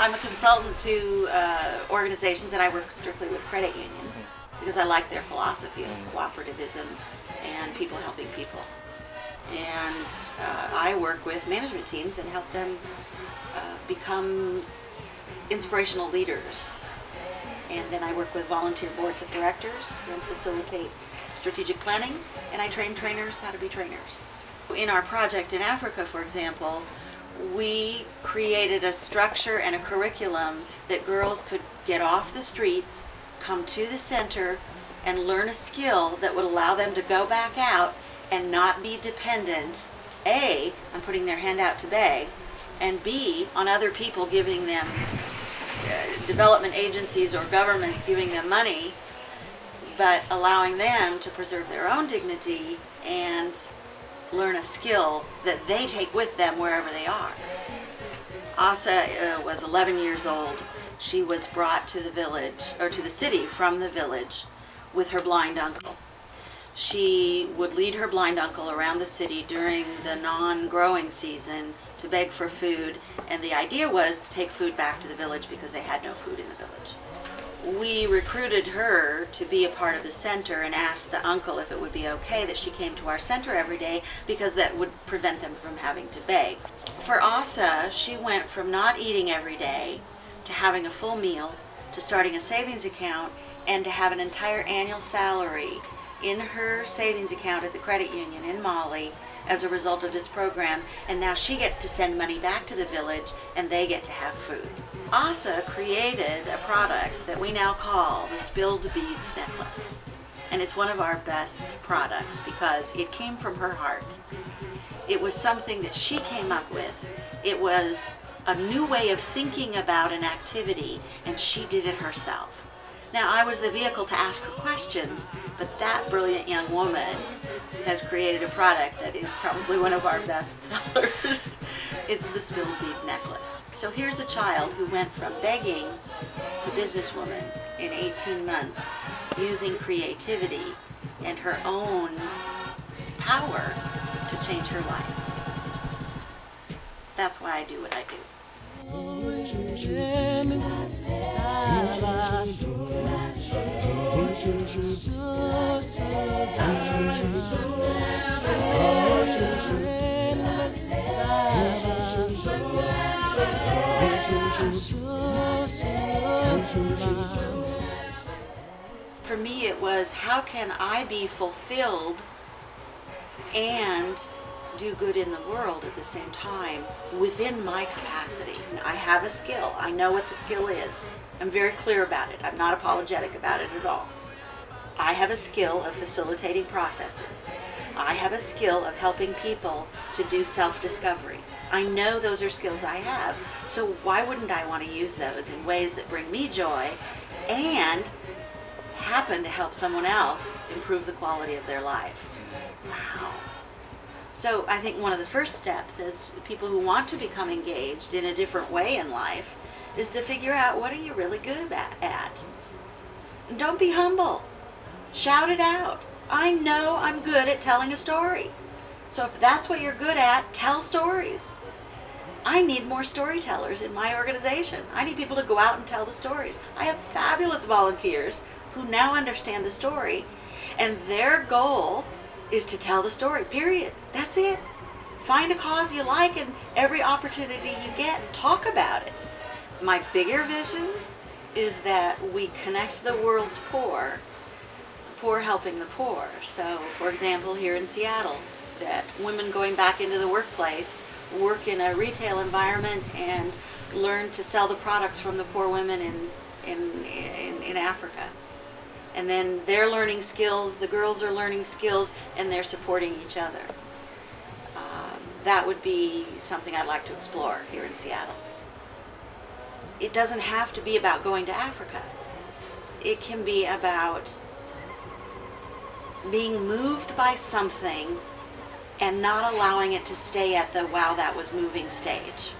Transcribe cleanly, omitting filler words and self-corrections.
I'm a consultant to organizations, and I work strictly with credit unions because I like their philosophy of cooperativism and people helping people. And I work with management teams and help them become inspirational leaders. And then I work with volunteer boards of directors and facilitate strategic planning, and I train trainers how to be trainers. In our project in Africa, for example, we created a structure and a curriculum that girls could get off the streets, come to the center, and learn a skill that would allow them to go back out and not be dependent, A, on putting their hand out to beg, and B, on other people giving them, development agencies or governments giving them money, but allowing them to preserve their own dignity and learn a skill that they take with them wherever they are. Asa was 11 years old. She was brought to the village, or to the city from the village, with her blind uncle. She would lead her blind uncle around the city during the non-growing season to beg for food, and the idea was to take food back to the village because they had no food in the village. We recruited her to be a part of the center and asked the uncle if it would be okay that she came to our center every day because that would prevent them from having to beg. For Asa, she went from not eating every day to having a full meal, to starting a savings account, and to have an entire annual salary in her savings account at the credit union in Mali as a result of this program, and now she gets to send money back to the village and they get to have food. Asa created a product that we now call the Spilled Beads Necklace, and it's one of our best products because it came from her heart. It was something that she came up with. It was a new way of thinking about an activity, and she did it herself. Now, I was the vehicle to ask her questions, but that brilliant young woman has created a product that is probably one of our best sellers. It's the Spilled Bead Necklace. So here's a child who went from begging to businesswoman in 18 months using creativity and her own power to change her life. That's why I do what I do. For me, it was, how can I be fulfilled and do good in the world at the same time within my capacity? I have a skill. I know what the skill is. I'm very clear about it. I'm not apologetic about it at all. I have a skill of facilitating processes. I have a skill of helping people to do self-discovery. I know those are skills I have, so why wouldn't I want to use those in ways that bring me joy and happen to help someone else improve the quality of their life? Wow. So I think one of the first steps as people who want to become engaged in a different way in life is to figure out, what are you really good at? And don't be humble. Shout it out. I know I'm good at telling a story. So if that's what you're good at, tell stories. I need more storytellers in my organization. I need people to go out and tell the stories. I have fabulous volunteers who now understand the story, and their goal is to tell the story, period. That's it. Find a cause you like, and every opportunity you get, talk about it. My bigger vision is that we connect the world's poor helping the poor. So, for example, here in Seattle, that women going back into the workplace work in a retail environment and learn to sell the products from the poor women in Africa. And then they're learning skills, the girls are learning skills, and they're supporting each other. That would be something I'd like to explore here in Seattle. It doesn't have to be about going to Africa. It can be about being moved by something and not allowing it to stay at the wow, that was moving stage.